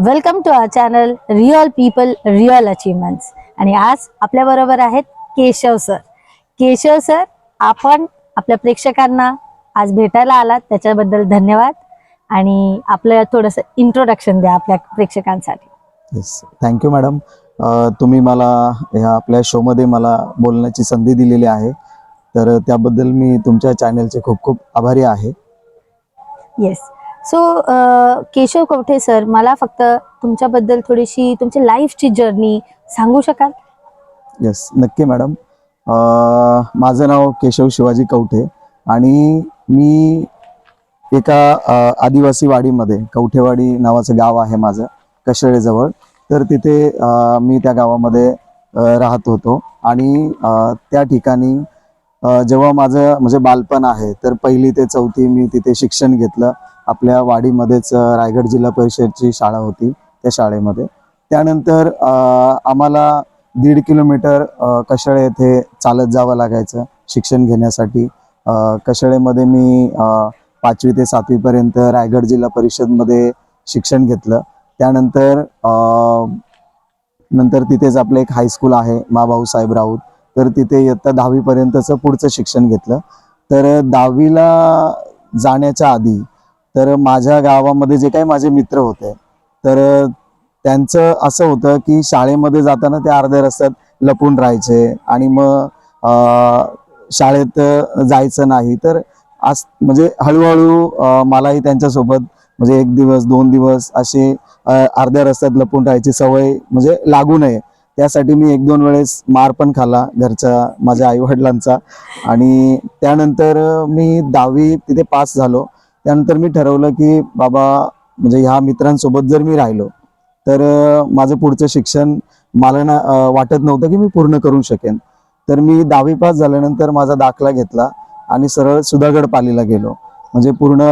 Welcome to our channel real people real achievements. आणि आज आपल्या बरोबर आहेत केशव सर. केशव सर, आपण आपल्या प्रेक्षकांना आज भेटायला आलात त्याच्याबद्दल धन्यवाद. आणि आपलं थोडंसं इंट्रोडक्शन द्या आपल्या प्रेक्षकांसाठी. Yes, thank you madam. तुम्ही मला ह्या आपल्या शोमध्ये मला बोलण्याची संधी दिलेली आहे, तर त्याबद्दल मी तुमच्या चॅनलचे खूप खूप आभारी आहे. Yes. So Keshav Kavathe sir, मला फक्त तुमच्याबद्दल थोडीशी तुमची लाईफची जर्नी सांगू शकाल? येस, नक्की मॅडम. माझं नाव केशव शिवाजी कवठे आणि मी एका आदिवासी वाडीमध्ये, कवठेवाडी नावाचं गाव आहे माझं, कशेळेजवळ. तर तिथे मी त्या गावामध्ये राहत होतो आणि त्या ठिकाणी जेव्हा माझं म्हणजे बालपण आहे, तर 1ली ते 4थी मी तिथे शिक्षण घेतलं. आपल्या वाडीमध्येच रायगड जिल्हा परिषदची शाळा होती, त्या शाळेमध्ये. त्यानंतर आम्हाला 1.5 किलोमीटर कशाळे येथे चालत जावं लागायचं शिक्षण घेण्यासाठी. कशाळेमध्ये मी 5वी ते 7वी पर्यंत रायगड जिल्हा परिषदमध्ये शिक्षण घेतलं. त्यानंतर नंतर तिथेच आपलं एक हायस्कूल आहे, मा भाऊसाहेब राऊत, तर तिथे इयत्ता 10वी पर्यंतचं पुढचं शिक्षण घेतलं. तर 10वीला जाण्याच्या आधी तर माझ्या गावामध्ये जे काही माझे मित्र होते, तर त्यांचं असं होतं की शाळेमध्ये जाताना ते अर्ध्या रस्त्यात लपून राहायचे आणि मग शाळेत जायचं नाही. तर आज म्हणजे हळूहळू मलाही त्यांच्यासोबत म्हणजे 1 दिवस 2 दिवस असे अर्ध्या रस्त्यात लपून राहायची सवय म्हणजे लागू नये, त्यासाठी मी 1-2 वेळेस मार पण खाल्ला घरच्या माझ्या आईवडिलांचा. आणि त्यानंतर मी 10वी तिथे पास झालो. त्यानंतर मी ठरवलं की बाबा म्हणजे ह्या मित्रांसोबत जर मी राहिलो तर माझं पुढचं शिक्षण मला ना वाटत नव्हतं की मी पूर्ण करू शकेन. तर मी 10वी पास झाल्यानंतर माझा दाखला घेतला आणि सरळ सुधागड पालीला गेलो. म्हणजे पूर्ण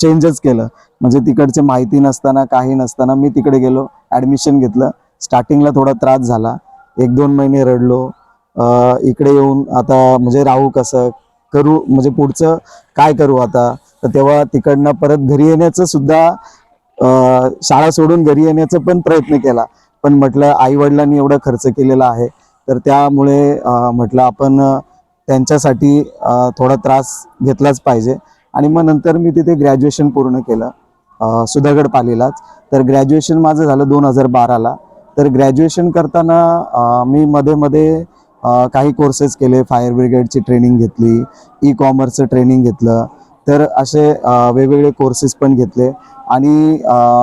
चेंजच केलं. म्हणजे तिकडचे माहिती नसताना काही नसताना मी तिकडे गेलो, ॲडमिशन घेतलं. स्टार्टिंगला थोडा त्रास झाला, 1-2 महिने रडलो. इकडे येऊन आता म्हणजे राहू कसं, करू म्हणजे पुढचं काय करू आता. तर तेव्हा तिकडनं परत घरी येण्याचं सुद्धा शाळा सोडून घरी येण्याचा पण प्रयत्न केला. पण म्हटलं आई वडिलांनी एवढा खर्च केलेला आहे, तर त्यामुळे म्हटलं आपण त्यांच्यासाठी थोडा त्रास घेतलाच पाहिजे. आणि मग नंतर मी तिथे ग्रॅज्युएशन पूर्ण केलं सुधागड पालीलाच. तर ग्रॅज्युएशन माझं झालं 2012ला. तर ग्रॅज्युएशन करताना मी मध्ये काही कोर्सेस केले. फायर ब्रिगेडची ट्रेनिंग घेतली, ई-कॉमर्सचं ट्रेनिंग घेतलं. तर असे वेगवेगळे कोर्सेस पण घेतले. आणि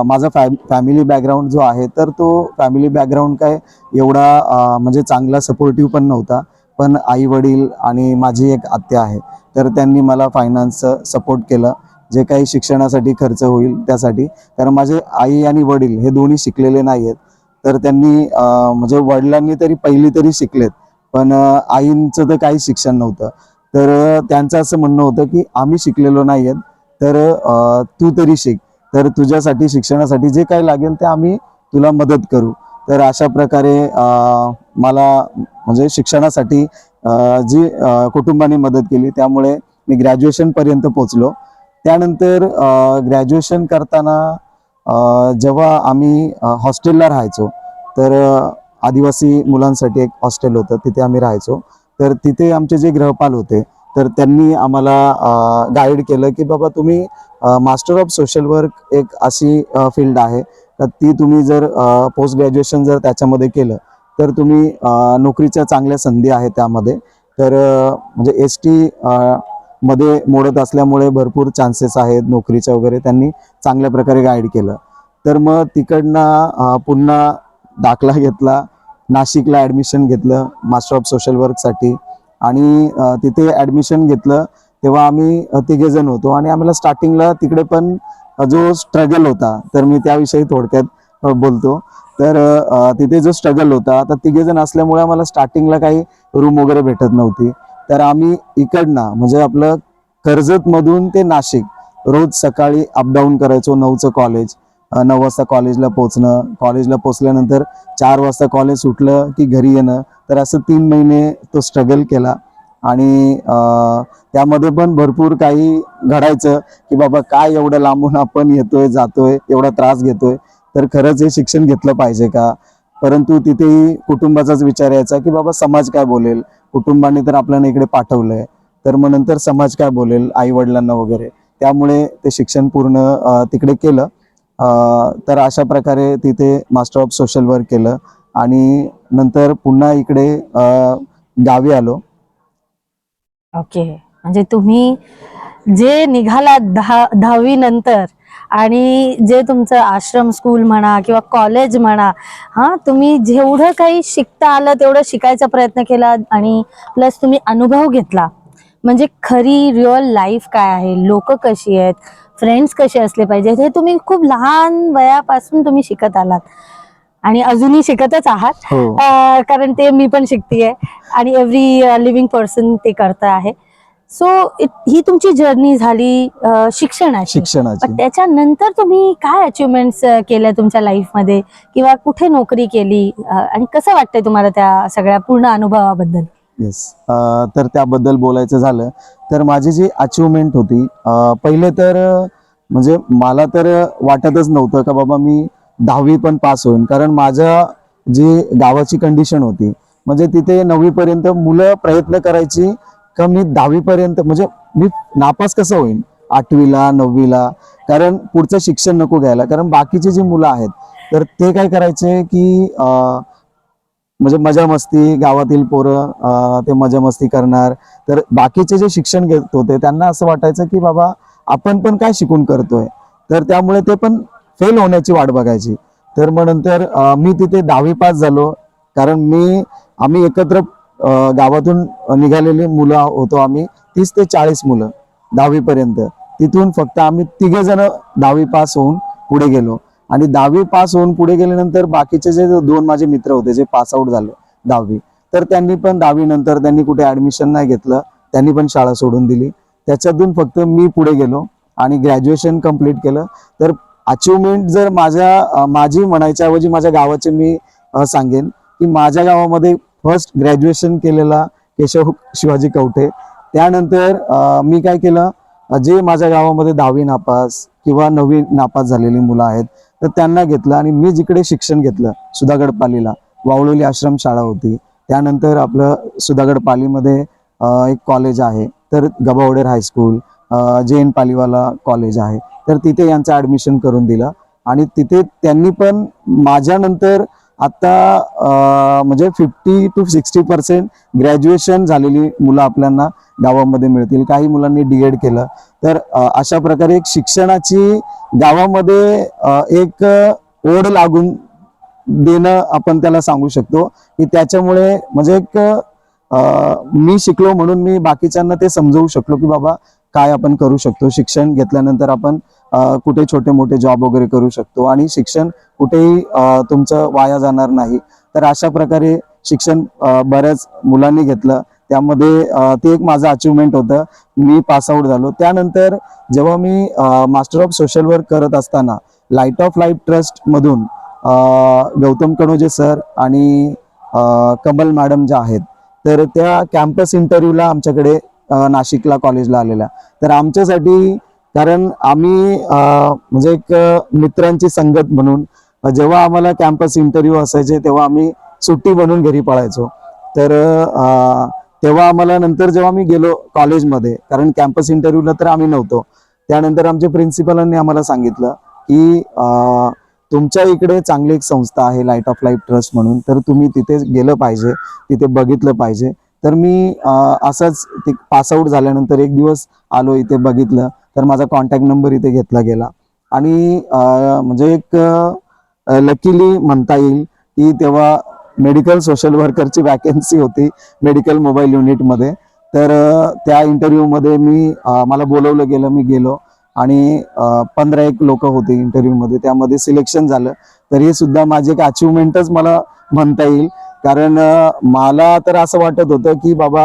माझा फॅमिली बॅकग्राऊंड जो आहे, तर तो फॅमिली बॅकग्राऊंड काय एवढा म्हणजे चांगला सपोर्टिव्ह पण नव्हता. पण आई वडील आणि माझी एक आत्या आहे, तर त्यांनी मला फायनान्सचं सपोर्ट केलं, जे काही शिक्षणासाठी खर्च होईल त्यासाठी. कारण माझे आई आणि वडील हे दोन्ही शिकलेले नाही आहेत. तर त्यांनी म्हणजे वडिलांनी तरी 1ली तरी शिकलेत, पण आईंचं तर काही शिक्षण नव्हतं. तर त्यांचं असं म्हणणं होतं की आम्ही शिकलेलो नाही आहेत, तर तू तरी शिक, तर तुझ्यासाठी शिक्षणासाठी जे काही लागेल ते आम्ही तुला मदत करू. तर अशा प्रकारे मला म्हणजे शिक्षणासाठी जी कुटुंबाने मदत केली, त्यामुळे मी ग्रॅज्युएशनपर्यंत पोचलो. त्यानंतर ग्रॅज्युएशन करताना जेव्हा आम्ही हॉस्टेलला राहायचो, तर आदिवासी मुलांसाठी एक हॉस्टेल होतं, तिथे आम्ही राहायचो. तर तिथे आमचे जे गृहपाल होते, तर त्यांनी आम्हाला गाईड केलं की बाबा तुम्ही मास्टर ऑफ सोशल वर्क एक अशी फील्ड आहे, तर ती तुम्ही जर पोस्ट ग्रॅज्युएशन जर त्याच्यामध्ये केलं तर तुम्ही नोकरीच्या चांगल्या संधी आहेत त्यामध्ये. तर म्हणजे ST मध्ये मोडत असल्यामुळे भरपूर चान्सेस आहेत नोकरीच्या वगैरे, त्यांनी चांगल्या प्रकारे गाईड केलं. तर मग तिकडनं पुन्हा दाखला घेतला, नाशिकला ॲडमिशन घेतलं मास्टर ऑफ सोशल वर्कसाठी. आणि तिथे ॲडमिशन घेतलं तेव्हा आम्ही 3घे जण होतो. आणि आम्हाला स्टार्टिंगला तिकडे पण जो स्ट्रगल होता, तर मी त्याविषयी थोडक्यात बोलतो. तर तिथे जो स्ट्रगल होता, तर 3घे जण असल्यामुळे आम्हाला स्टार्टिंगला काही रूम वगैरे भेटत नव्हती. तर आम्ही इकडनं म्हणजे आपलं कर्जतमधून ते नाशिक रोज सकाळी अपडाऊन करायचो. 9चं कॉलेज, 9 वाजता कॉलेजला पोचणं, कॉलेजला पोचल्यानंतर 4 वाजता कॉलेज सुटलं की घरी येणं. तर असं 3 महिने तो स्ट्रगल केला. आणि त्यामध्ये पण भरपूर काही घडायचं की बाबा काय एवढं लांबून आपण येतोय जातोय, एवढा त्रास घेतोय. तर खरंच हे शिक्षण घेतलं पाहिजे का. परंतु तिथेही कुटुंबाचाच विचार यायचा की बाबा समाज काय बोलेल, कुटुंबाने तर आपल्याला इकडे पाठवलंय, तर मग नंतर समाज काय बोलेल आई वडिलांना वगैरे. त्यामुळे ते शिक्षण पूर्ण तिकडे केलं. तर अशा प्रकारे तिथे मास्टर ऑफ सोशल वर्क केलं आणि नंतर पुन्हा इकडे गावी आलो. ओके, म्हणजे तुम्ही जे निघाला 10वी नंतर आणि जे तुमचं आश्रम स्कूल म्हणा किंवा कॉलेज म्हणा, तुम्ही जेवढं काही शिकता आलं तेवढं शिकायचा प्रयत्न केला आणि प्लस तुम्ही अनुभव घेतला. म्हणजे खरी रिअल लाईफ काय आहे, लोक कशी आहेत, फ्रेंड्स कसे असले पाहिजेत, हे तुम्ही खूप लहान वयापासून तुम्ही शिकत आलात आणि अजूनही शिकतच आहात. हो. कारण ते मी पण शिकतेय आणि एव्हरी लिव्हिंग पर्सन ते करत आहे. सो ही तुमची जर्नी झाली शिक्षणाची. पण त्याच्यानंतर तुम्ही काय अचिव्हमेंट्स केल्या तुमच्या लाईफमध्ये किंवा कुठे नोकरी केली आणि कसं वाटतंय तुम्हाला त्या सगळ्या पूर्ण अनुभवाबद्दल? येस, तर त्याबद्दल बोलायचं झालं तर माझी जी अचिव्हमेंट होती, पहिले तर म्हणजे मला तर वाटतच नव्हतं का बाबा मी 10वी पण पास होईन. कारण माझ्या जी गावाची कंडिशन होती, म्हणजे तिथे 9वी पर्यंत मुलं प्रयत्न करायची का मी 10वी पर्यंत, म्हणजे मी नापास कसं होईन 8वीला 9वीला, कारण पुढचं शिक्षण नको घ्यायला. कारण बाकीची जी मुलं आहेत तर ते काय करायचे की म्हणजे मजा मस्ती, गावातील पोरं ते मजा मस्ती करणार. तर बाकीचे जे शिक्षण घेत होते त्यांना असं वाटायचं की बाबा आपण पण काय शिकून करतोय, तर त्यामुळे ते पण फेल होण्याची वाट बघायची. तर मग नंतर मी तिथे 10वी पास झालो. कारण आम्ही एकत्र गावातून निघालेली मुलं होतो आम्ही 30 ते 40 मुलं 10वी पर्यंत. तिथून फक्त आम्ही 3 जण 10वी पास होऊन पुढे गेलो. आणि 10वी पास होऊन पुढे गेल्यानंतर बाकीचे जे 2 माझे मित्र होते जे पास आउट झाले 10वी, तर त्यांनी पण 10वी नंतर त्यांनी कुठे ऍडमिशन नाही घेतलं, त्यांनी पण शाळा सोडून दिली. त्याच्यातून फक्त मी पुढे गेलो आणि ग्रॅज्युएशन कंप्लीट केलं. तर अचिव्हमेंट जर माझी म्हणायच्या ऐवजी माझ्या गावाचे मी सांगेन की माझ्या गावामध्ये फर्स्ट ग्रॅज्युएशन केलेला केशव शिवाजी कवठे. त्यानंतर मी काय केलं, जे माझ्या गावामध्ये 10वी नापास किंवा 9वी नापास झालेली मुलं आहेत तर त्यांना घेतलं आणि मी जिकडे शिक्षण घेतलं सुधागड पालीला, वावळोली आश्रम शाळा होती. त्यानंतर आपलं सुधागड पालीमध्ये एक कॉलेज आहे, तर गबावडेर हायस्कूल, जैन पालीवाला कॉलेज आहे, तर तिथे यांचं ऍडमिशन करून दिलं. आणि तिथे त्यांनी पण माझ्यानंतर आता म्हणजे 50 to 60% ग्रॅज्युएशन झालेली मुलं आपल्याला गावामध्ये मिळतील. काही मुलांनी डीएड केलं. तर अशा प्रकारे एक शिक्षणाची गावामध्ये एक ओढ लागून देणं आपण त्याला सांगू शकतो की त्याच्यामुळे म्हणजे एक मी शिकलो म्हणून मी बाकीच्यांना ते समजवू शकलो की बाबा काय आपण करू शकतो. शिक्षण घेतल्यानंतर आपण कुठे छोटे मोठे जॉब वगैरे करू शकतो आणि शिक्षण कुठेही तुमचं वाया जाणार नाही. तर अशा प्रकारे शिक्षण बऱ्याच मुलांनी घेतलं. त्यामध्ये ते एक माझं अचिव्हमेंट होतं. मी पास आउट झालो. त्यानंतर जेव्हा मी मास्टर ऑफ सोशल वर्क करत असताना लाईट ऑफ लाईफ ट्रस्ट मधून गौतम कणोजे सर आणि कमल मॅडम ज्या आहेत, तर त्या कॅम्पस इंटरव्ह्यूला आमच्याकडे नाशिकला कॉलेजला आलेल्या. तर आमच्यासाठी, कारण आम्ही म्हणजे एक मित्रांची संगत म्हणून जेव्हा आम्हाला कॅम्पस इंटरव्ह्यू असायचे तेव्हा आम्ही सुट्टी बनवून घरी पळायचो. तर तेव्हा आम्हाला नंतर जेव्हा मी गेलो कॉलेजमध्ये, कारण कॅम्पस इंटरव्ह्यूला तर आम्ही नव्हतो, त्यानंतर आमच्या प्रिन्सिपलांनी आम्हाला सांगितलं की तुमच्या इकडे चांगली एक संस्था आहे लाईट ऑफ लाईफ ट्रस्ट म्हणून, तर तुम्ही तिथे गेलं पाहिजे, तिथे बघितलं पाहिजे. तर मी असंच ते पास आउट झाल्यानंतर एक दिवस आलो, इथे बघितलं, तर माझा कॉन्टॅक्ट नंबर इथे घेतला गेला. आणि म्हणजे एक लकीली म्हणता येईल की तेव्हा मेडिकल सोशल वर्करची वॅकन्सी होती मेडिकल मोबाईल युनिटमध्ये. तर त्या इंटरव्ह्यूमध्ये मला बोलवलं गेलं, मी गेलो आणि 15 लोक होते इंटरव्ह्यूमध्ये, त्यामध्ये सिलेक्शन झालं. तर हे सुद्धा माझे एक अचिव्हमेंटच मला म्हणता येईल. कारण मला तर असं वाटत होतं की बाबा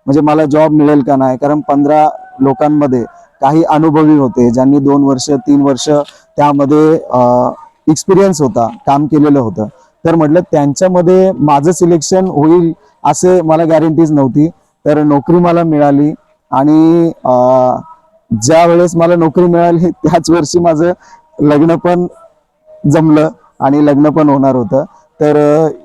म्हणजे मला जॉब मिळेल का नाही, कारण 15 लोकांमध्ये काही अनुभवी होते ज्यांनी 2 वर्ष 3 वर्ष त्यामध्ये एक्सपिरियन्स होता, काम केलेलं होतं. तर म्हटलं त्यांच्यामध्ये माझं सिलेक्शन होईल असे मला गॅरंटीज नव्हती. तर नोकरी मला मिळाली आणि ज्या वेळेस मला नोकरी मिळाली त्याच वर्षी माझं लग्न पण जमलं आणि लग्न पण होणार होतं. तर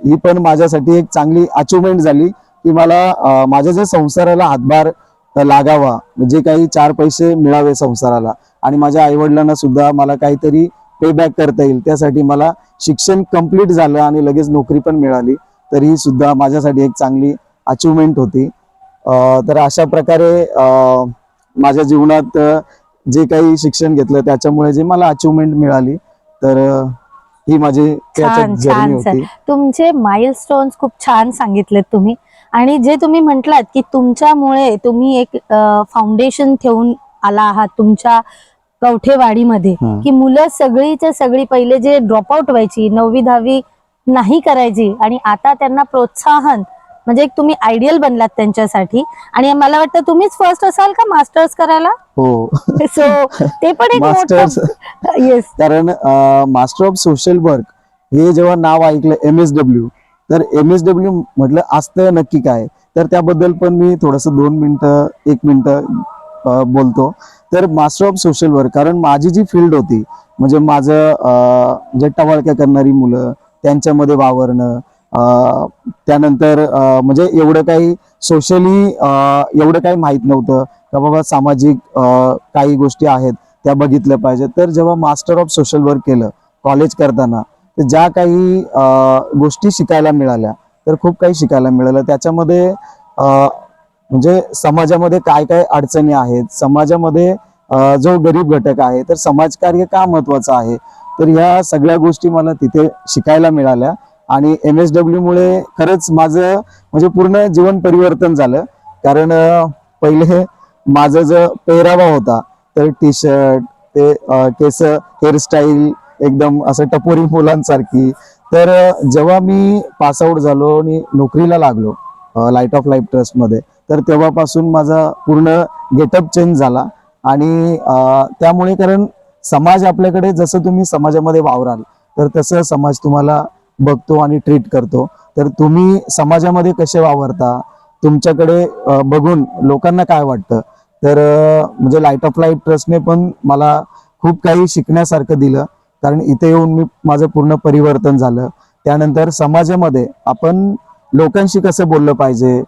ही पण माझ्यासाठी एक चांगली अचिव्हमेंट झाली की मला माझ्या ज्या संसाराला हातभार लागावा, जे काही 4 पैसे मिळावे संसाराला, आणि माझ्या आईवडिलांना सुद्धा मला काहीतरी पे बॅक करता येईल, त्यासाठी मला शिक्षण कंप्लीट झालं आणि लगेच नोकरी पण मिळाली. तर ही सुद्धा माझ्यासाठी एक चांगली अचिव्हमेंट होती. तर अशा प्रकारे माझ्या जीवनात जे काही शिक्षण घेतलं त्याच्यामुळे जे मला अचिव्हमेंट मिळाली, तर ही माझी त्याच्यात छान जर्नी छान सर, होती. तुमचे माइलस्टोन्स खूप छान सांगितलेत तुम्ही. आणि जे तुम्ही म्हटलात की तुमच्यामुळे तुम्ही एक फाउंडेशन ठेवून आला आहात तुमच्या कवठेवाडीमध्ये, हं. की मुलं सगळीच्या सगळी पहिले जे ड्रॉपआउट व्हायची, 9वी 10वी नाही करायची, आणि आता त्यांना प्रोत्साहन, म्हणजे एक तुम्ही आयडियल बनलात त्यांच्यासाठी. आणि मला वाटतं तुम्हीच फर्स्ट असाल का मास्टर्स करायला? हो. सो ते पण एक मास्टर्स, मोठं येस. कारण मास्टर ऑफ सोशल वर्क हे जेव्हा नाव ऐकलं MSW, तर MSW म्हटलं असतं नक्की काय, तर त्याबद्दल पण मी थोडस 1 मिनिट बोलतो. तर मास्टर ऑफ सोशल वर्क, कारण माझी जी फील्ड होती, म्हणजे माझं जे टवाळक्या करणारी मुलं त्यांच्यामध्ये वावरणं, त्यानंतर म्हणजे एवढं काही सोशली एवढं काही माहित नव्हतं का बाबा सामाजिक काही गोष्टी आहेत त्या बघितल्या पाहिजेत. तर जेव्हा मास्टर ऑफ सोशल वर्क केलं कॉलेज करताना, तर ज्या काही गोष्टी शिकायला मिळाल्या, तर खूप काही शिकायला मिळालं त्याच्यामध्ये. म्हणजे समाजामध्ये काय काय अडचणी आहेत, समाजामध्ये जो गरीब घटक आहे, तर समाजकार्य का महत्वाचं आहे, तर ह्या सगळ्या गोष्टी मला तिथे शिकायला मिळाल्या. आणि MSW मुळे खरंच माझं म्हणजे पूर्ण जीवन परिवर्तन झालं. कारण पहिले माझा जो पेहरावा होता, तर टी शर्ट, ते केस, हेअरस्टाईल एकदम असं टपोरी मुलांसारखी. तर जेव्हा मी पासआउट झालो आणि नोकरीला लागलो लाईट ऑफ लाईफ ट्रस्ट मध्ये, तर तेव्हापासून माझा पूर्ण गेटअप चेंज झाला. आणि त्यामुळे, कारण समाज आपल्याकडे, जसं तुम्ही समाजामध्ये वावराल तर तसं समाज तुम्हाला बघतो आणि ट्रीट करतो. तर तुम्ही समाजामध्ये कसे वावरता, तुमच्याकडे बघून लोकांना काय वाटतं, तर म्हणजे लाईट ऑफ लाईफ ट्रस्टने पण मला खूप काही शिकण्यासारखं दिलं. कारण इथे येऊन मी माझं पूर्ण परिवर्तन झालं. त्यानंतर समाजामध्ये आपण लोकांशी कसं बोललं पाहिजे,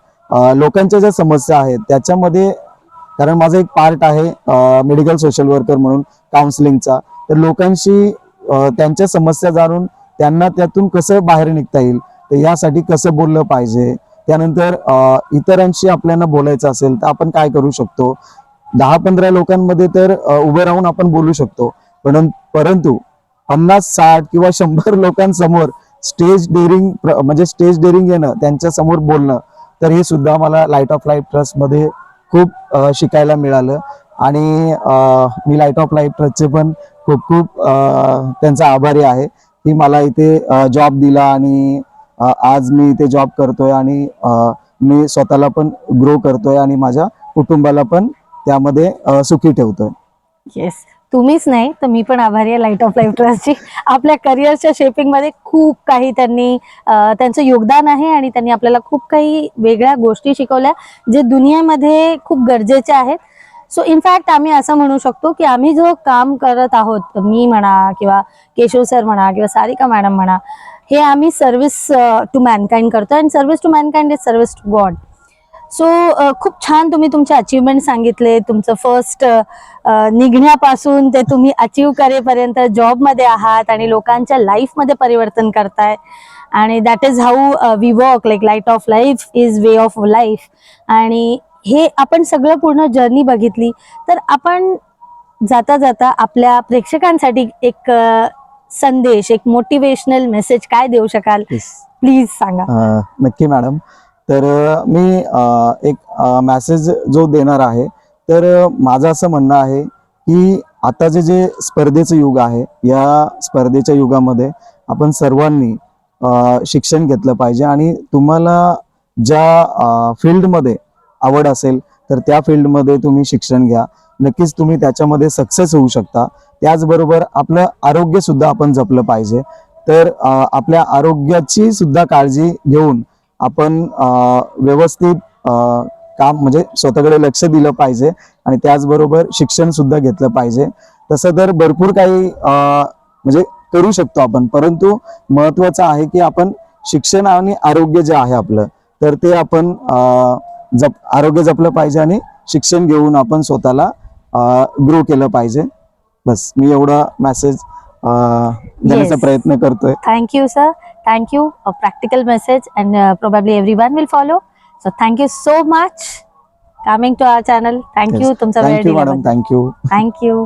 लोकांच्या ज्या समस्या आहेत त्याच्यामध्ये, कारण माझा एक पार्ट आहे मेडिकल सोशल वर्कर म्हणून काउन्सिलिंगचा, तर लोकांशी त्यांच्या समस्या जाणून त्यांना त्यातून कसं बाहेर निघता येईल, तर यासाठी कसं बोललं पाहिजे. त्यानंतर इतरांशी आपल्याला बोलायचं असेल तर आपण काय करू शकतो. 10-15 लोकांमध्ये तर उभं राहून आपण बोलू शकतो, परंतु 50-60 किंवा 100 लोकांसमोर स्टेज डेअरिंग, म्हणजे स्टेज डेअरिंग येणं, त्यांच्या समोर बोलणं, तर हे सुद्धा मला लाईट ऑफ लाईफ ट्रस्ट मध्ये खूप शिकायला मिळालं. आणि मी लाईट ऑफ लाईफ ट्रस्टचे पण खूप खूप त्यांचा आभारी आहे की मला इथे जॉब दिला. आणि आज मी इथे जॉब करतोय आणि मी स्वतःला पण ग्रो करतोय आणि माझ्या कुटुंबाला पण त्यामध्ये सुखी ठेवतोय. येस, तुम्हीच नाही तर मी पण आभारी आहे लाईट ऑफ लाईफ ट्रस्टची. आपल्या करिअरच्या शेपिंग मध्ये खूप काही त्यांनी त्यांचं योगदान आहे, आणि त्यांनी आपल्याला खूप काही वेगळ्या गोष्टी शिकवल्या जे दुनियामध्ये खूप गरजेच्या आहेत. सो इनफॅक्ट आम्ही असं म्हणू शकतो की आम्ही जो काम करत आहोत, मी म्हणा किंवा केशव सर म्हणा किंवा सारिका मॅडम म्हणा, हे आम्ही सर्व्हिस टू मॅनकाइंड करतो. And service to mankind is service to God. So खूप छान तुम्ही तुमचे अचीवमेंट सांगितले. तुमचं फर्स्ट निघण्यापासून ते तुम्ही अचीव करेपर्यंत जॉबमध्ये आहात आणि लोकांच्या लाईफमध्ये परिवर्तन करताय. आणि that is how we work, like light of life is way of life. आणि हे आपण सगळं पूर्ण जर्नी बघितली. तर आपण जाता जाता आपल्या प्रेक्षकांसाठी एक संदेश, एक मोटिवेशनल मेसेज काय देऊ शकाल? प्लीज सांगा. नक्की मॅडम. तर मी एक मेसेज जो देणार आहे, तर माझं असं म्हणणं आहे की आताचे जे स्पर्धेचं युग आहे, या स्पर्धेच्या युगामध्ये आपण सर्वांनी शिक्षण घेतलं पाहिजे. आणि तुम्हाला ज्या फील्डमध्ये आवड असेल तर त्या फील्डमध्ये तुम्ही शिक्षण घ्या. नक्कीच तुम्ही त्याच्यामध्ये सक्सेस होऊ शकता. त्याचबरोबर आपलं आरोग्य सुद्धा आपण जपलं पाहिजे. तर आपल्या आरोग्याची सुद्धा काळजी घेऊन आपण व्यवस्थित काम, म्हणजे स्वतःकडे लक्ष दिलं पाहिजे. आणि त्याचबरोबर शिक्षण सुद्धा घेतलं पाहिजे. तसं तर भरपूर काही म्हणजे करू शकतो आपण, परंतु महत्वाचं आहे की आपण शिक्षण आणि आरोग्य जे आहे आपलं, तर ते आपण आरोग्य जपलं पाहिजे आणि शिक्षण घेऊन आपण स्वतःला ग्रो केलं पाहिजे. बस मी एवढा मेसेज देण्याचा Yes. प्रयत्न करतोय. Thank you, sir. Thank you. A practical message, and probably everyone will follow. So thank you so much coming to our channel. Thank you. तुमचा वेळ थँक्यू मॅडम, दिल्याबद्दल. थँक्यू. Thank you.